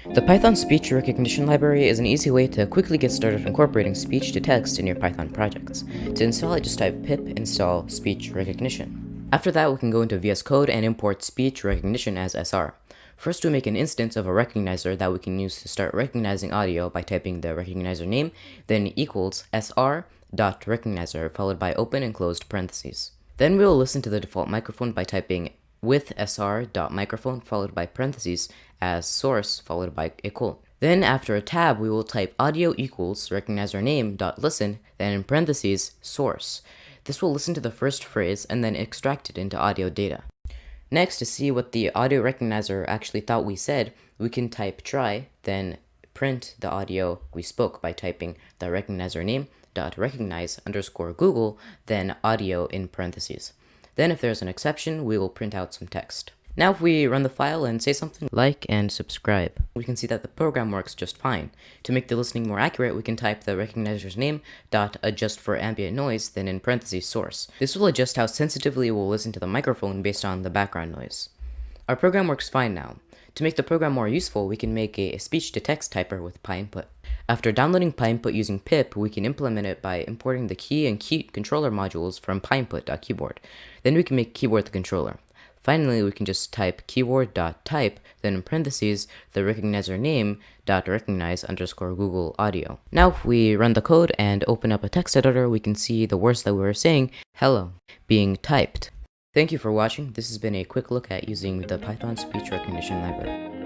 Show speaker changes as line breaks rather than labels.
The Python Speech Recognition Library is an easy way to quickly get started incorporating speech to text in your Python projects. To install it, just type pip install speech recognition. After that, we can go into VS Code and import speech recognition as SR. First, we make an instance of a recognizer that we can use to start recognizing audio by typing the recognizer name, then equals sr.recognizer followed by open and closed parentheses. Then we will listen to the default microphone by typing with sr.microphone followed by parentheses as source followed by a colon. Then after a tab, we will type audio equals recognizer name dot listen, then in parentheses source. This will listen to the first phrase and then extract it into audio data. Next, to see what the audio recognizer actually thought we said, we can type try, then print the audio we spoke by typing the recognizer name dot recognize underscore Google, then audio in parentheses. Then if there's an exception, we will print out some text. Now if we run the file and say something like and subscribe, we can see that the program works just fine. To make the listening more accurate, we can type the recognizer's name dot adjust for ambient noise, then in parentheses source. This will adjust how sensitively it will listen to the microphone based on the background noise. Our program works fine now. To make the program more useful, we can make a speech-to-text typer with PyInput. After downloading PyInput using pip, we can implement it by importing the key and key controller modules from pyinput.keyboard. Then we can make keyboard the controller. Finally, we can just type keyboard.type, then in parentheses, the recognizer name .recognize underscore Google audio. Now if we run the code and open up a text editor, we can see the words that we were saying, hello, being typed. Thank you for watching. This has been a quick look at using the Python Speech Recognition Library.